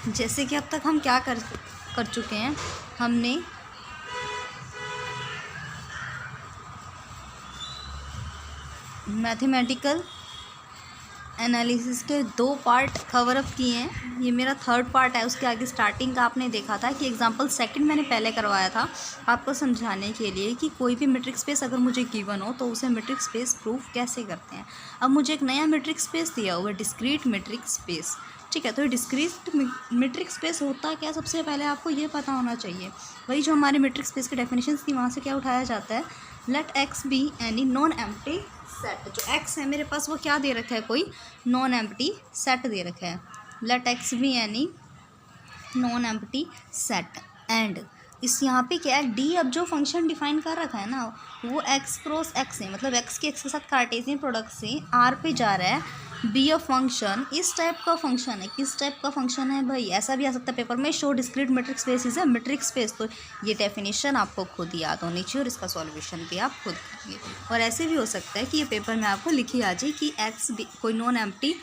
जैसे कि अब तक हम क्या कर चुके हैं, हमने मैथमेटिकल एनालिसिस के 2 पार्ट कवर अप किए हैं। ये मेरा 3rd पार्ट है। उसके आगे स्टार्टिंग का आपने देखा था कि एग्जांपल 2 मैंने पहले करवाया था आपको समझाने के लिए कि कोई भी मैट्रिक्स स्पेस अगर मुझे गिवन हो तो उसे मैट्रिक्स स्पेस प्रूफ कैसे करते हैं। अब मुझे एक नया मैट्रिक्स स्पेस दिया हुआ है, डिस्क्रीट मैट्रिक्स स्पेस। ठीक है, तो ये डिस्क्रीट मैट्रिक्स स्पेस होता क्या, सबसे पहले आपको ये पता होना चाहिए। वही जो हमारे मैट्रिक्स स्पेस की डेफिनेशन थी वहाँ से क्या उठाया जाता है, let X be any non empty set. जो एक्स है मेरे पास वो क्या दे रखा है, कोई नॉन एम्प्टी सेट दे रखा है। Let X be any non empty set and इस यहाँ पे क्या है, डी अब जो फंक्शन डिफाइन कर रखा है ना वो एक्स क्रॉस एक्स है, मतलब एक्स के एक्स के साथ कार्टेशियन प्रोडक्ट से आर पे जा रहा है। बी अ फंक्शन इस टाइप का फंक्शन है। किस टाइप का फंक्शन है भाई, ऐसा भी आ सकता है पेपर में, show discrete matrix space is a matrix space. तो ये डेफिनेशन आपको खुद याद होनी चाहिए और इसका सॉल्यूशन भी आप खुद करिए। और ऐसे भी हो सकता है कि ये पेपर में आपको लिखी आ जाए कि एक्स कोई नॉन एम्प्टी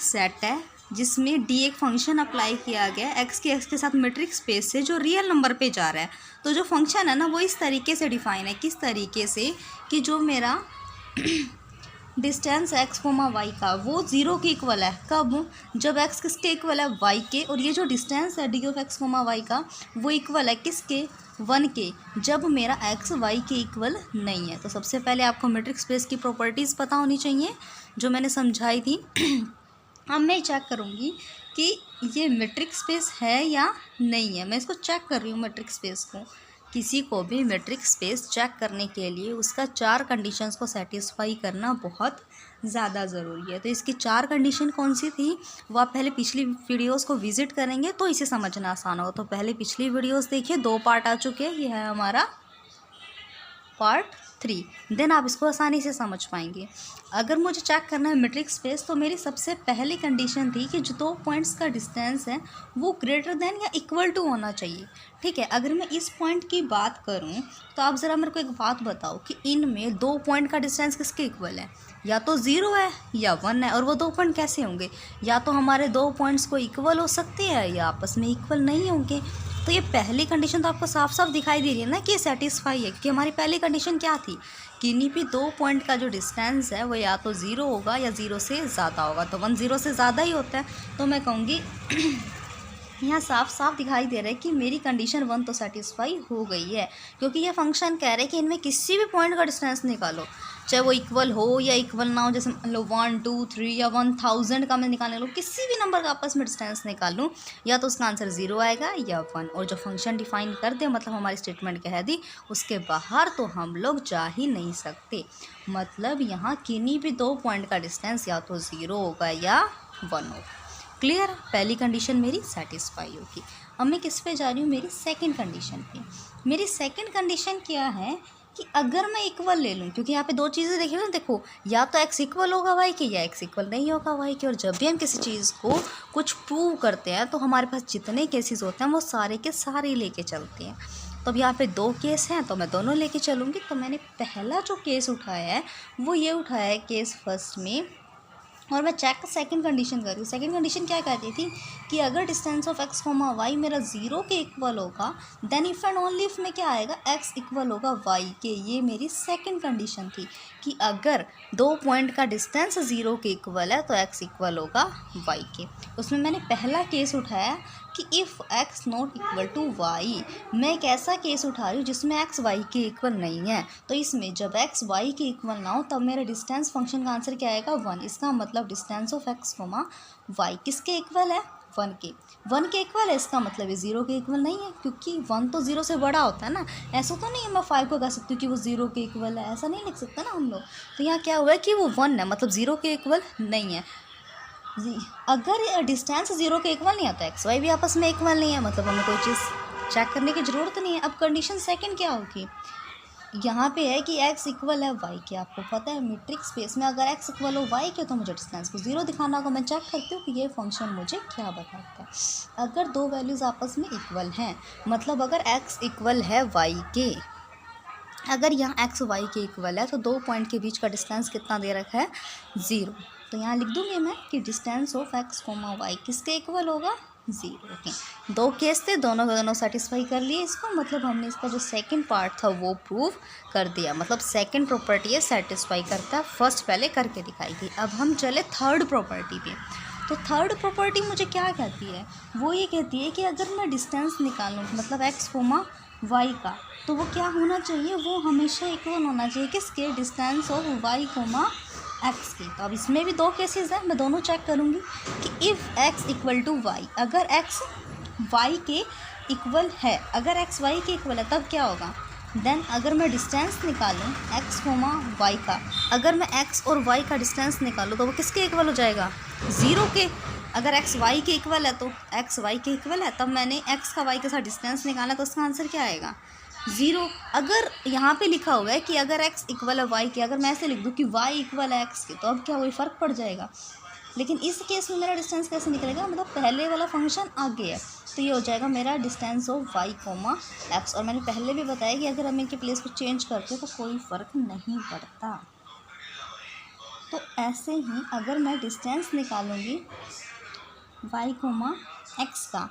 सेट है जिसमें डी एक फंक्शन अप्लाई किया गया एक्स के साथ मैट्रिक्स स्पेस से जो रियल नंबर पे जा रहा है। तो जो फंक्शन है ना वो इस तरीके से डिफाइन है, किस तरीके से कि जो मेरा डिस्टेंस एक्स कोमा वाई का वो 0 के इक्वल है। कब, जब एक्स किसके इक्वल है, वाई के। और ये जो डिस्टेंस है D of x comma Y का वो इक्वल है किसके, 1 के, जब मेरा एक्स वाई के इक्वल नहीं है। तो सबसे पहले आपको मैट्रिक्स स्पेस की प्रॉपर्टीज़ पता होनी चाहिए जो मैंने समझाई थी। अब मैं चेक करूँगी कि ये मैट्रिक्स स्पेस है या नहीं है। मैं इसको चेक कर रही हूँ मैट्रिक्स स्पेस को। किसी को भी मैट्रिक्स स्पेस चेक करने के लिए उसका 4 कंडीशंस को सेटिस्फाई करना बहुत ज़्यादा ज़रूरी है। तो इसकी 4 कंडीशन कौन सी थी वो आप पहले पिछली वीडियोस को विजिट करेंगे तो इसे समझना आसान होगा। तो पहले पिछली वीडियोस देखिए, 2 पार्ट आ चुके हैं, ये है हमारा पार्ट 3। देन आप इसको आसानी से समझ पाएंगे। अगर मुझे चेक करना है मैट्रिक्स स्पेस तो मेरी सबसे पहली कंडीशन थी कि जो 2 पॉइंट्स का डिस्टेंस है वो ग्रेटर देन या इक्वल टू होना चाहिए। ठीक है, अगर मैं इस पॉइंट की बात करूं तो आप ज़रा मेरे को एक बात बताओ कि इनमें 2 पॉइंट का डिस्टेंस किसके इक्वल है, या तो 0 है या 1 है। और वो 2 पॉइंट कैसे होंगे, या तो हमारे 2 पॉइंट्स को इक्वल हो सकते हैं या आपस में इक्वल नहीं होंगे। तो ये पहली कंडीशन तो आपको साफ साफ दिखाई दे रही है ना कि सेटिस्फाई है, कि हमारी पहली कंडीशन क्या थी, किन्हीं भी 2 पॉइंट का जो डिस्टेंस है वो या तो 0 होगा या 0 से ज़्यादा होगा। तो 1 0 से ज़्यादा ही होता है। तो मैं कहूँगी यहाँ साफ साफ दिखाई दे रहा है कि मेरी कंडीशन 1 तो सेटिस्फाई हो गई है, क्योंकि ये फंक्शन कह रहे हैं कि इनमें किसी भी पॉइंट का डिस्टेंस निकालो, चाहे वो इक्वल हो या इक्वल ना हो। जैसे मान लो 1 2 3 या 1000 का मैं निकालने लूँ, किसी भी नंबर का आपस में डिस्टेंस निकाल लूँ, या तो उसका आंसर 0 आएगा या 1। और जो फंक्शन डिफाइन कर दे, मतलब हमारी स्टेटमेंट कह दी, उसके बाहर तो हम लोग जा ही नहीं सकते। मतलब यहाँ किन्हीं भी 2 पॉइंट का डिस्टेंस या तो 0 होगा या 1 होगा। क्लियर, पहली कंडीशन मेरी सेटिस्फाई होगी। अब मैं किस पे जा रही हूँ, मेरी सेकंड कंडीशन पे। मेरी सेकंड कंडीशन क्या है कि अगर मैं इक्वल ले लूँ, क्योंकि यहाँ पे 2 चीज़ें देखिए ना, देखो या तो एक्स इक्वल होगा वाई के या एक्स इक्वल नहीं होगा वाई के। और जब भी हम किसी चीज़ को कुछ प्रूव करते हैं तो हमारे पास जितने केसेस होते हैं वो सारे के सारे लेके चलते हैं। तो अब यहाँ पे 2 केस हैं तो मैं दोनों लेके चलूँगी। तो मैंने पहला जो केस उठाया है वो ये उठाया है केस फर्स्ट में, और मैं चेक सेकंड कंडीशन कर रही हूँ। सेकंड कंडीशन क्या कहती थी कि अगर distance of x comma Y मेरा 0 के इक्वल होगा, then if and only if में क्या आएगा, एक्स इक्वल होगा वाई के। ये मेरी सेकंड कंडीशन थी कि अगर 2 पॉइंट का डिस्टेंस 0 के इक्वल है तो एक्स इक्वल होगा वाई के। उसमें मैंने पहला केस उठाया कि if x not equal to Y. मैं एक ऐसा केस उठा रही हूँ जिसमें एक्स वाई के इक्वल नहीं है। तो इसमें जब एक्स वाई के इक्वल ना हो तब मेरा डिस्टेंस फंक्शन का आंसर क्या आएगा, 1। इसका मतलब distance of x comma Y किसके इक्वल है, 1 के। 1 के इक्वल है, इसका मतलब ये 0 के इक्वल नहीं है, क्योंकि 1 तो 0 से बड़ा होता है ना। ऐसा तो नहीं है मैं 5 को कह सकती हूँ कि वो 0 के इक्वल है, ऐसा नहीं लिख सकता ना हम लोग। तो यहाँ क्या हुआ है कि वो 1 है, मतलब 0 के इक्वल नहीं है। अगर डिस्टेंस 0 के इक्वल नहीं आता, एक्स वाई भी आपस में इक्वल नहीं है, मतलब हमें कोई चीज़ चेक करने की ज़रूरत नहीं है। अब कंडीशन सेकंड क्या होगी, यहाँ पे है कि x इक्वल है y के। आपको पता है मैट्रिक्स स्पेस में अगर x इक्वल हो y के तो मुझे डिस्टेंस को 0 दिखाना होगा। मैं चेक करती हूँ कि ये फंक्शन मुझे क्या बताता है। अगर 2 वैल्यूज़ आपस में इक्वल हैं, मतलब अगर x इक्वल है y के, अगर यहाँ x y के इक्वल है तो 2 पॉइंट के बीच का डिस्टेंस कितना दे रखा है, 0। तो यहाँ लिख दूँगी मैं कि distance of x comma Y किसके इक्वल होगा, 0 के। दो केस थे, दोनों का दोनों सेटिस्फाई कर लिए इसको, मतलब हमने इसका जो सेकंड पार्ट था वो प्रूव कर दिया, मतलब सेकंड प्रॉपर्टी है सेटिस्फाई करता है, फर्स्ट पहले करके दिखाई थी। अब हम चले थर्ड प्रॉपर्टी पे। तो थर्ड प्रॉपर्टी मुझे क्या कहती है, वो ये कहती है कि अगर मैं डिस्टेंस निकालूँ मतलब एक्स कोमा वाई का, तो वो क्या होना चाहिए, वो हमेशा इक्वल होना चाहिए किसके, distance of Y comma X की। तो अब इसमें भी दो केसेस हैं, मैं दोनों चेक करूँगी कि if X equal to Y, अगर एक्स वाई के इक्वल है, अगर एक्स वाई के इक्वल है तब क्या होगा, देन अगर मैं डिस्टेंस निकालूँ एक्स कोमा वाई का, अगर मैं एक्स और वाई का डिस्टेंस निकालूँ तो वो किसके इक्वल हो जाएगा, 0 के। अगर एक्स वाई के इक्वल है तो एक्स वाई के इक्वल है, तब मैंने एक्स का वाई के साथ डिस्टेंस निकाला तो उसका आंसर क्या आएगा, 0। अगर यहाँ पे लिखा हुआ है कि अगर x इक्वल है y के, अगर मैं ऐसे लिख दूँ कि y इक्वल है x के, तो अब क्या वही फ़र्क पड़ जाएगा। लेकिन इस केस में मेरा डिस्टेंस कैसे निकलेगा, मतलब पहले वाला फंक्शन आगे है, तो ये हो जाएगा मेरा distance of y comma x। और मैंने पहले भी बताया कि अगर हम इनके प्लेस को चेंज करते तो कोई फ़र्क नहीं पड़ता। तो ऐसे ही अगर मैं डिस्टेंस निकालूंगी y कोमा x का,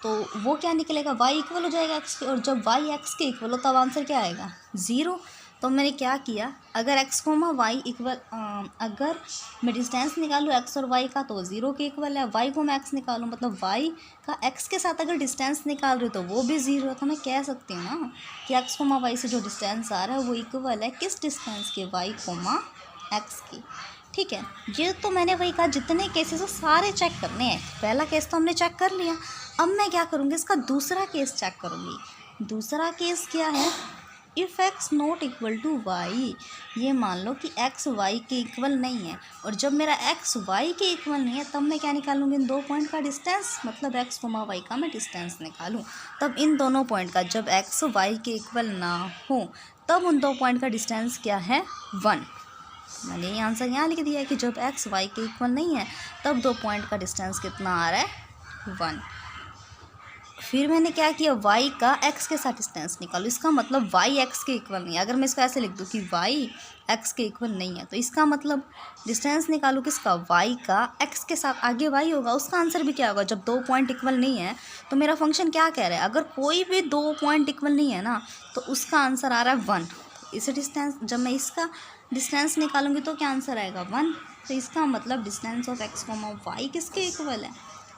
तो वो क्या निकलेगा, y इक्वल हो जाएगा x के, और जब y x के इक्वल हो तब आंसर क्या आएगा, 0। तो मैंने क्या किया, अगर x कोमा वाई इक्वल, अगर मैं डिस्टेंस निकालूँ x और y का तो 0 के इक्वल है, y को मैं x निकालूँ मतलब y का x के साथ अगर डिस्टेंस निकाल रही हूँ तो वो भी 0 है। तो मैं कह सकती हूँ ना कि x कोमा y से जो डिस्टेंस आ रहा है वो इक्वल है किस डिस्टेंस के, y कोमा x की। ठीक है, ये तो मैंने वही कहा जितने केसेस हो सारे चेक करने हैं। पहला केस तो हमने चेक कर लिया, अब मैं क्या करूँगी, इसका दूसरा केस चेक करूँगी। दूसरा केस क्या है, if x not equal to y, ये मान लो कि एक्स वाई के इक्वल नहीं है, और जब मेरा एक्स वाई के इक्वल नहीं है तब मैं क्या निकालूंगी, इन दो पॉइंट का डिस्टेंस, मतलब एक्स कोमा वाई का मैं डिस्टेंस निकालूं। तब इन दोनों पॉइंट का, जब एक्स वाई के इक्वल ना हो तब उन दो पॉइंट का डिस्टेंस क्या है, 1। मैंने ये आंसर यहाँ लिख दिया है कि जब एक्स वाई के इक्वल नहीं है तब दो पॉइंट का डिस्टेंस कितना आ रहा है, 1। फिर मैंने क्या किया, y का x के साथ डिस्टेंस निकालो, इसका मतलब y x के इक्वल नहीं है। अगर मैं इसको ऐसे लिख दूँ कि y x के इक्वल नहीं है तो इसका मतलब डिस्टेंस निकालो किसका, y का x के साथ, आगे y होगा, उसका आंसर भी क्या होगा, जब दो पॉइंट इक्वल नहीं है। तो मेरा फंक्शन क्या कह रहा है, अगर कोई भी दो पॉइंट इक्वल नहीं है ना तो उसका आंसर आ रहा है 1। इस डिस्टेंस, जब मैं इसका डिस्टेंस निकालूंगी तो क्या आंसर आएगा, 1। तो इसका मतलब distance of x comma Y किसके इक्वल है,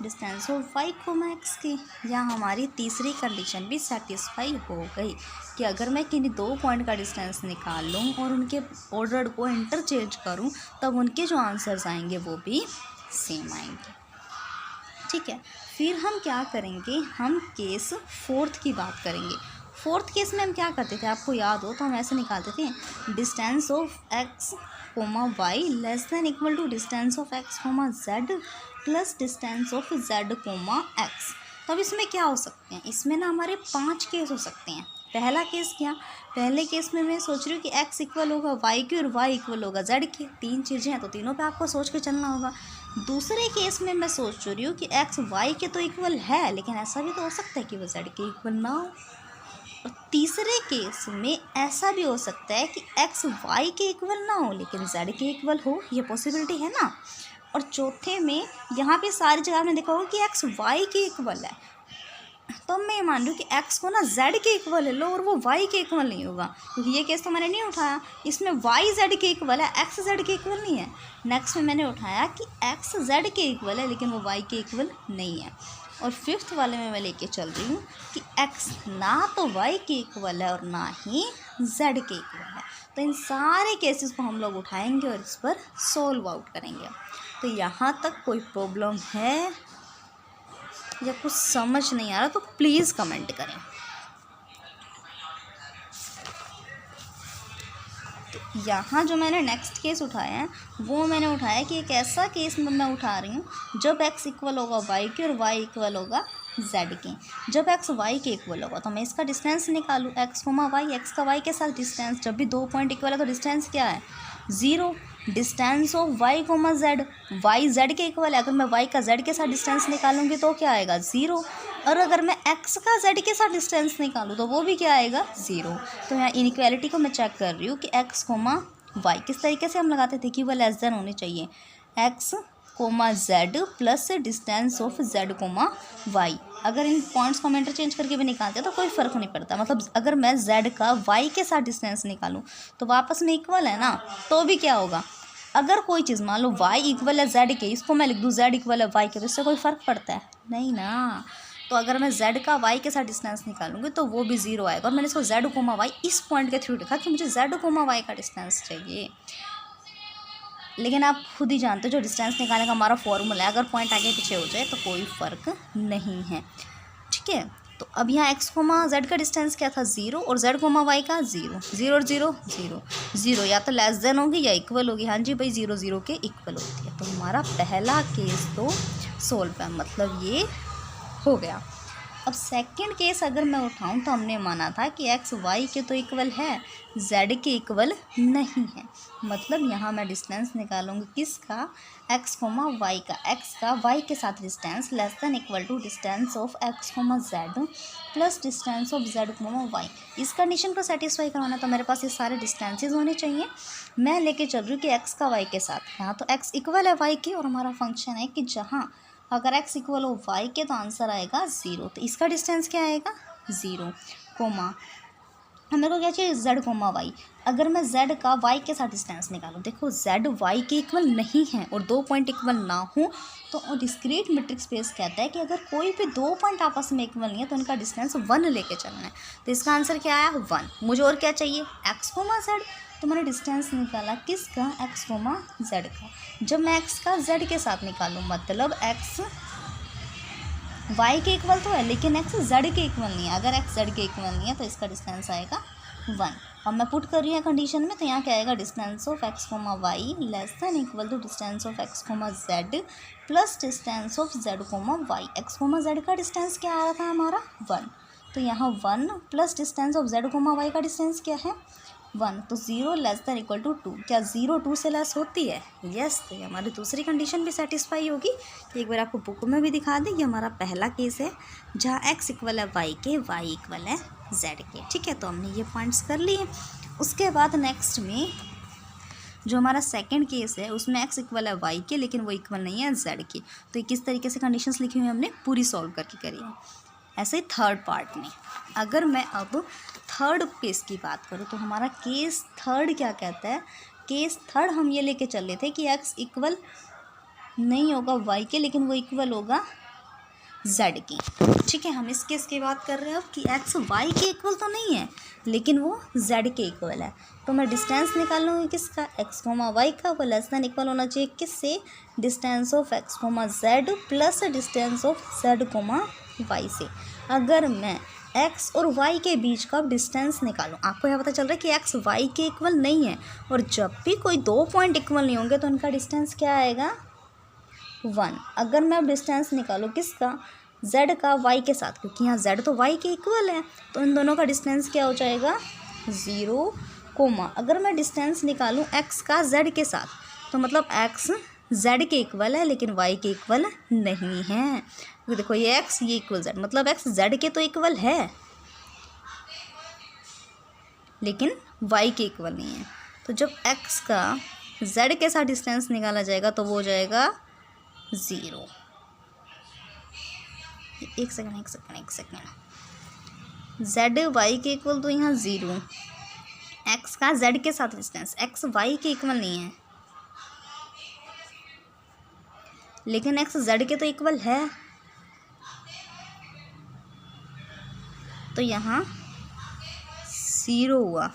distance of y comma x की। यहाँ हमारी तीसरी कंडीशन भी सेटिस्फाई हो गई कि अगर मैं किन्हीं दो पॉइंट का डिस्टेंस निकाल लूँ और उनके ऑर्डर को इंटरचेंज करूँ तब उनके जो आंसर्स आएंगे वो भी सेम आएंगे। ठीक है, फिर हम क्या करेंगे, हम केस फोर्थ की बात करेंगे। फोर्थ केस में हम क्या करते थे, आपको याद हो तो हम ऐसे निकालते थे, distance of x comma y less than equal to distance of x comma z plus distance of z comma x। तब इसमें क्या हो सकते हैं, इसमें ना हमारे 5 केस हो सकते हैं। पहला केस क्या, पहले केस में मैं सोच रही हूँ कि x इक्वल होगा y के और y इक्वल होगा z के, 3 चीज़ें हैं तो तीनों पे आपको सोच के चलना होगा। दूसरे केस में मैं सोच रही हूँ कि x y के तो इक्वल है, लेकिन ऐसा भी तो हो सकता है कि वो z के इक्वल ना हो। और तीसरे केस में ऐसा भी हो सकता है कि x y के इक्वल ना हो लेकिन z के इक्वल हो, ये पॉसिबिलिटी है ना। और चौथे में यहाँ पे सारी जगह आपने देखा होगा कि x y के इक्वल है, तो मैं ये मान लूँ कि x को ना z के इक्वल है लो और वो y के इक्वल नहीं होगा, क्योंकि ये केस तो मैंने नहीं उठाया। इसमें y z के इक्वल है, x z के इक्वल नहीं है। नेक्स्ट में मैंने उठाया कि x z के इक्वल है लेकिन वो y के इक्वल नहीं है। और फिफ्थ वाले में मैं लेके चल रही हूँ कि x ना तो y के इक्वल है और ना ही z के इक्वल है। तो इन सारे केसेस को हम लोग उठाएंगे और इस पर सोल्व आउट करेंगे। तो यहाँ तक कोई प्रॉब्लम है या कुछ समझ नहीं आ रहा तो प्लीज़ कमेंट करें। तो यहाँ जो मैंने नेक्स्ट केस उठाया है वो मैंने उठाया कि एक ऐसा केस मैं उठा रही हूँ जब x इक्वल होगा y के और y इक्वल होगा z के। जब x y के इक्वल होगा तो मैं इसका डिस्टेंस निकालूँ, x कोमा y, x का y के साथ डिस्टेंस, जब भी दो पॉइंट इक्वल है तो डिस्टेंस क्या है, 0। Distance of y comma z, y z के इक्वल है, अगर मैं y का z के साथ डिस्टेंस निकालूंगी तो क्या आएगा, 0। और अगर मैं x का z के साथ डिस्टेंस निकालूँ तो वो भी क्या आएगा, 0। तो यहाँ इनइक्वालिटी को मैं चेक कर रही हूँ कि x कोमा y किस तरीके से हम लगाते थे कि वो लेस देन होनी चाहिए। X comma z plus distance of z comma y. अगर इन पॉइंट्स को हम इंटरचेंज करके भी निकालते हैं तो कोई फ़र्क नहीं पड़ता। मतलब अगर मैं जेड का वाई के साथ डिस्टेंस निकालूं तो वापस में इक्वल है ना, तो भी क्या होगा, अगर कोई चीज़ मान लो y इक्वल है जेड के, इसको मैं लिख दूँ z इक्वल है y के, तो इससे कोई फ़र्क पड़ता है नहीं ना। तो अगर मैं z का y के साथ डिस्टेंस निकालूंगी तो वो भी 0 आएगा। और मैंने इसको z कोमा y इस पॉइंट के थ्रू लिखा कि मुझे z कोमा y का डिस्टेंस चाहिए। लेकिन आप खुद ही जानते हो जो डिस्टेंस निकालने का हमारा फॉर्मूला है, अगर पॉइंट आगे पीछे हो जाए तो कोई फ़र्क नहीं है। ठीक है, तो अब यहाँ x कोमा z का डिस्टेंस क्या था 0 और z कोमा y का 0, 0 और 0 0 0, या तो लेस देन होगी या इक्वल होगी। हाँ जी भाई 0 0 के इक्वल होती है। तो हमारा पहला केस तो सोल्व है, मतलब ये हो गया। अब सेकंड केस अगर मैं उठाऊं तो हमने माना था कि x y के तो इक्वल है, z के इक्वल नहीं है। मतलब यहाँ मैं डिस्टेंस निकालूंगी किसका, x कोमा y का। x का y के साथ distance less than equal to distance of x comma z plus distance of z comma y। इस कंडीशन को सेटिस्फाई करवाना तो मेरे पास ये सारे डिस्टेंसेस होने चाहिए। मैं लेके चल रही हूँ कि x का y के साथ, यहाँ तो x इक्वल है y के और हमारा फंक्शन है कि जहाँ अगर x इक्वल हो y के तो आंसर आएगा 0। तो इसका डिस्टेंस क्या आएगा 0 कोमा, मेरे को क्या चाहिए z कोमा y। अगर मैं z का y के साथ डिस्टेंस निकालूं, देखो z y के इक्वल नहीं है और दो पॉइंट इक्वल ना हो तो डिस्क्रीट मीट्रिक स्पेस कहता है कि अगर कोई भी दो पॉइंट आपस में इक्वल नहीं है तो उनका डिस्टेंस 1 लेके चलना है। तो इसका आंसर क्या आया 1। मुझे और क्या चाहिए x कोमा z। तो मैंने डिस्टेंस निकाला किसका x कोमा z का। जब मैं x का z के साथ निकालूं मतलब x y के इक्वल तो है लेकिन x z के इक्वल नहीं है। अगर x z के इक्वल नहीं है तो इसका डिस्टेंस आएगा 1। अब मैं पुट कर रही हूँ कंडीशन में, तो यहाँ क्या आएगा distance of x comma y less than equal to distance of x comma z plus distance of z comma y. x comma z का डिस्टेंस क्या आ रहा था हमारा 1, तो यहाँ 1 plus distance of z comma Y का डिस्टेंस क्या है 1, तो 0 लेस देन इक्वल टू 2। क्या 0 2 से लेस होती है, यस। तो ये हमारी दूसरी कंडीशन भी सेटिस्फाई होगी। तो एक बार आपको बुक में भी दिखा दें, ये हमारा पहला केस है जहाँ x इक्वल है y के, y इक्वल है z के। ठीक है, तो हमने ये पॉइंट्स कर लिए। उसके बाद नेक्स्ट में जो हमारा सेकंड केस है उसमें x इक्वल है y के लेकिन वो इक्वल नहीं है z के। तो ये किस तरीके से कंडीशंस लिखी हुई हमने पूरी सॉल्व करके करी है। ऐसे ही थर्ड पार्ट में अगर मैं अब थर्ड केस की बात करूँ तो हमारा केस थर्ड क्या कहता है, केस थर्ड हम ये लेके चल रहे थे कि x इक्वल नहीं होगा y के लेकिन वो इक्वल होगा z की। ठीक है, हम इस केस की बात कर रहे हैं अब कि x y के इक्वल तो नहीं है लेकिन वो z के इक्वल है। तो मैं डिस्टेंस निकाल लूँगी किसका x कोमा y का, वो लेस देन इक्वल होना चाहिए किससे, distance of x comma z plus distance of z comma y से। अगर मैं x और y के बीच का डिस्टेंस निकालूं, आपको यह पता चल रहा है कि x y के इक्वल नहीं है और जब भी कोई दो पॉइंट इक्वल नहीं होंगे तो उनका डिस्टेंस क्या आएगा 1। अगर मैं अब डिस्टेंस निकालूं किसका z का y के साथ, क्योंकि यहाँ z तो y के इक्वल है तो इन दोनों का डिस्टेंस क्या हो जाएगा 0 कोमा। अगर मैं डिस्टेंस निकालूं x का z के साथ तो मतलब x z के इक्वल है लेकिन y के इक्वल नहीं है। तो देखो ये x ये इक्वल z, मतलब x z के तो इक्वल है लेकिन y के इक्वल नहीं है। तो जब x का z के साथ डिस्टेंस निकाला जाएगा तो वो हो जाएगा 0। एक सेकेंड z y के इक्वल तो यहाँ 0, x का z के साथ डिस्टेंस x y के इक्वल नहीं है लेकिन x z के तो इक्वल है, तो यहाँ 0 हुआ।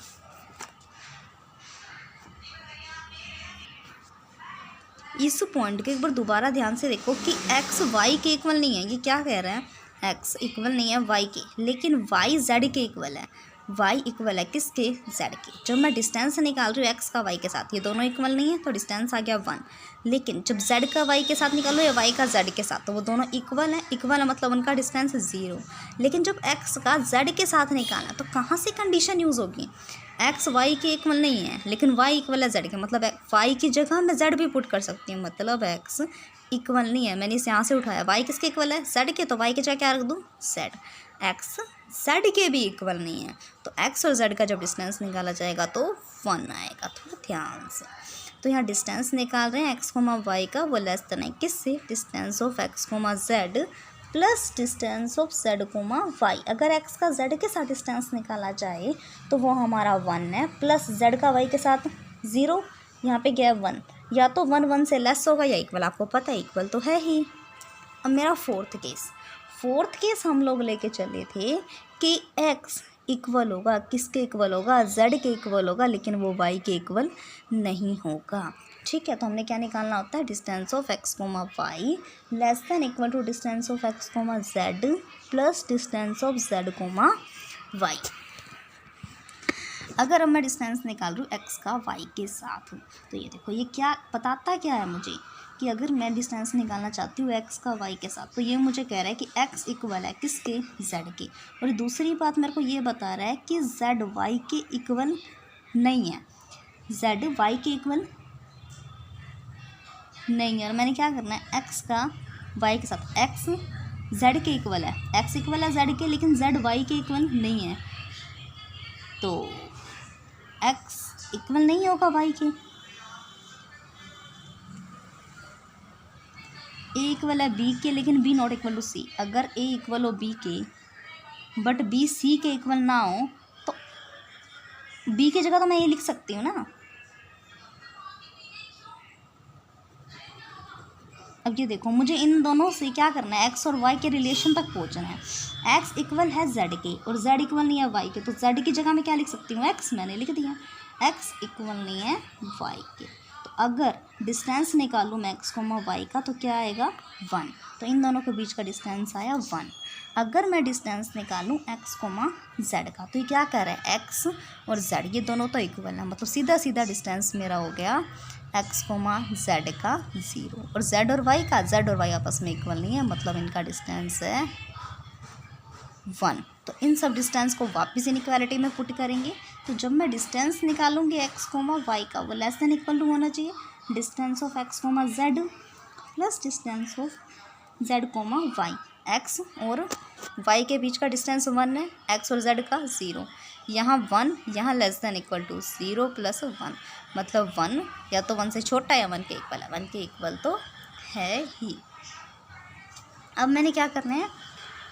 इस पॉइंट को एक बार दोबारा ध्यान से देखो कि x y के इक्वल नहीं है। ये क्या कह रहा है x इक्वल नहीं है y के लेकिन y z के इक्वल है। y इक्वल है किसके z के। जब मैं डिस्टेंस निकाल रही हूँ x का y के साथ, ये दोनों इक्वल नहीं है तो डिस्टेंस आ गया 1। लेकिन जब z का y के साथ निकालो या y का z के साथ तो वो दोनों इक्वल है, इक्वल है मतलब उनका डिस्टेंस 0। लेकिन जब x का z के साथ निकालना तो कहाँ से कंडीशन यूज़ होगी, x y के इक्वल नहीं है लेकिन y इक्वल है z के, मतलब y की जगह मैं z भी पुट कर सकती हूँ। मतलब x इक्वल नहीं है, मैंने इसे यहाँ से उठाया, y किसके इक्वल है z के, तो y की जगह क्या रख दूँ z। x z के भी इक्वल नहीं है तो x और z का जब डिस्टेंस निकाला जाएगा तो 1 आएगा। थोड़ा ध्यान से तो यहाँ डिस्टेंस निकाल रहे हैं एक्स कोमा वाई का, वो लेस देन है किससे, distance of x comma z plus distance of z comma y. अगर एक्स का जेड के साथ डिस्टेंस निकाला जाए तो वो हमारा 1 है, प्लस जेड का वाई के साथ 0, यहाँ पे क्या है 1, या तो 1 1 से लेस होगा या इक्वल, आपको पता है इक्वल तो है ही। अब मेरा फोर्थ केस हम लोग लेके चले थे कि एक्स इक्वल होगा, किसके इक्वल होगा, जेड के इक्वल होगा, लेकिन वो वाई के इक्वल नहीं होगा। ठीक है, तो हमने क्या निकालना होता है, distance of x comma y less than equal to distance of x comma z plus distance of z comma y. अगर अब मैं डिस्टेंस निकाल रही हूँ एक्स का वाई के साथ, तो ये देखो ये क्या बताता क्या है मुझे कि अगर मैं डिस्टेंस निकालना चाहती हूँ एक्स का वाई के साथ, तो ये मुझे कह रहा है कि एक्स इक्वल है किसके, जेड के। और दूसरी बात मेरे को ये बता रहा है कि जेड वाई के इक्वल नहीं है, जेड वाई के इक्वल नहीं है। और मैंने क्या करना है, एक्स का वाई के साथ, एक्स जेड के इक्वल है, एक्स इक्वल है जेड के, लेकिन जेड वाई के इक्वल नहीं है, तो एक्स इक्वल नहीं होगा वाई के। ए इक्वल है बी के, लेकिन बी नॉट इक्वल टू सी। अगर ए इक्वल हो बी के बट बी सी के इक्वल ना हो, तो बी की जगह तो मैं ये लिख सकती हूँ ना। अब ये देखो मुझे इन दोनों से क्या करना है, एक्स और वाई के रिलेशन तक पहुँचना है। एक्स इक्वल है जेड के और जेड इक्वल नहीं है वाई के, तो जेड की जगह मैं क्या लिख सकती हूँ, एक्स, मैंने लिख दिया। एक्स इक्वल नहीं है वाई के, तो अगर डिस्टेंस निकालूँ मैं एक्स कोमा वाई का तो क्या आएगा 1, तो इन दोनों के बीच का डिस्टेंस आया 1। अगर मैं डिस्टेंस निकालूँ एक्स कोमा जेड का, तो ये क्या कर रहा है, एक्स और जेड ये दोनों तो इक्वल है, मतलब सीधा सीधा डिस्टेंस मेरा हो गया एक्स कोमा जेड का 0, और जेड और वाई का, जेड और वाई आपस में इक्वल नहीं है, मतलब इनका डिस्टेंस है 1। तो इन सब डिस्टेंस को वापस इनइक्वालिटी में पुट करेंगे, तो जब मैं डिस्टेंस निकालूंगी एक्स कोमा वाई का, वो लेस देन इक्वल टू होना चाहिए distance of x comma z plus distance of z comma y. X और वाई के बीच का डिस्टेंस 1 है, एक्स और जेड का 0, यहाँ 1, यहाँ less than equal to 0 plus 1, मतलब 1 या तो 1 से छोटा या 1 के इक्वल है, 1 के इक्वल तो है ही। अब मैंने क्या करना है,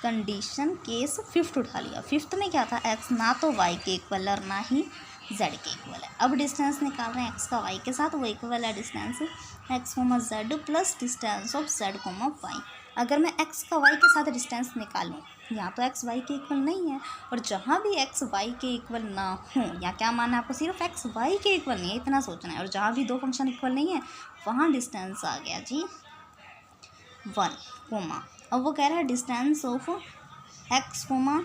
कंडीशन केस 5 उठा लिया। 5 में क्या था, एक्स ना तो वाई के इक्वल और ना ही जेड के इक्वल है। अब डिस्टेंस निकाल रहे हैं एक्स का वाई के साथ, वो इक्वल है distance x comma z plus distance of z comma y. अगर मैं एक्स का वाई के साथ डिस्टेंस निकालूँ, यहाँ तो एक्स वाई के इक्वल नहीं है, और जहाँ भी एक्स वाई के इक्वल ना हो, या क्या मानना है आपको, सिर्फ एक्स वाई के इक्वल नहीं है इतना सोचना है, और जहाँ भी दो फंक्शन इक्वल नहीं है वहाँ डिस्टेंस आ गया जी 1 कोमा। अब वो कह रहा है distance of x comma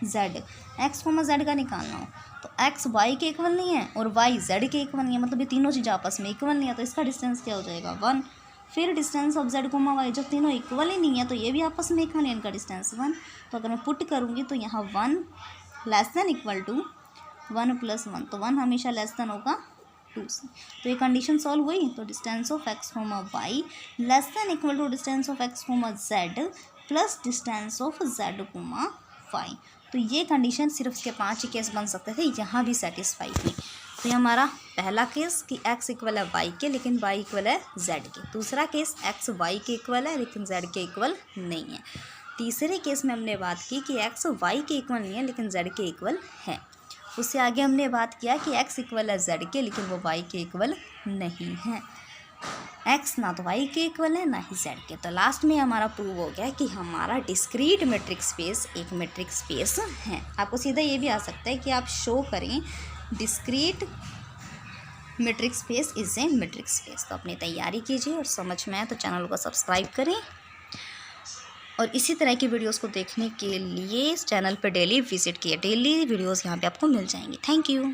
z, x comma z का निकालना हो, तो एक्स वाई के इक्वल नहीं है और वाई जेड के इक्वल नहीं है, मतलब ये तीनों चीज़ आपस में इक्वल नहीं है, तो इसका डिस्टेंस क्या हो जाएगा 1। फिर distance of z comma y, जब तीनों इक्वल ही नहीं है तो ये भी आपस में इक्वल है, इनका डिस्टेंस 1। तो अगर मैं पुट करूँगी तो यहाँ 1 less than equal to 1 plus 1, तो 1 हमेशा लेस देन होगा 2 से, तो ये कंडीशन सॉल्व हुई। तो distance of x comma y less than equal to distance of x comma z plus distance of z comma y. तो ये कंडीशन सिर्फ इसके 5 ही केस बन सकते थे, यहाँ भी सेटिस्फाई थी। तो ये हमारा पहला केस कि एक्स इक्वल है वाई के लेकिन वाई इक्वल है जेड के। दूसरा केस एक्स वाई के इक्वल है लेकिन जेड के इक्वल नहीं है। तीसरे केस में हमने बात की कि एक्स वाई के इक्वल नहीं है लेकिन जेड के इक्वल है। उससे आगे हमने बात किया कि एक्स इक्वल है जेड के लेकिन वो वाई के इक्वल नहीं है। एक्स ना तो वाई के इक्वल है ना ही जेड के। तो लास्ट में हमारा प्रूव हो गया कि हमारा डिस्क्रीट मेट्रिक स्पेस एक मेट्रिक स्पेस है। आपको सीधा ये भी आ सकता है कि आप शो करें discrete metric space is a metric space. तो अपनी तैयारी कीजिए और समझ में आए तो चैनल को सब्सक्राइब करें और इसी तरह की वीडियोस को देखने के लिए इस चैनल पर डेली विजिट किए। डेली वीडियोस यहाँ पे आपको मिल जाएंगी। Thank you.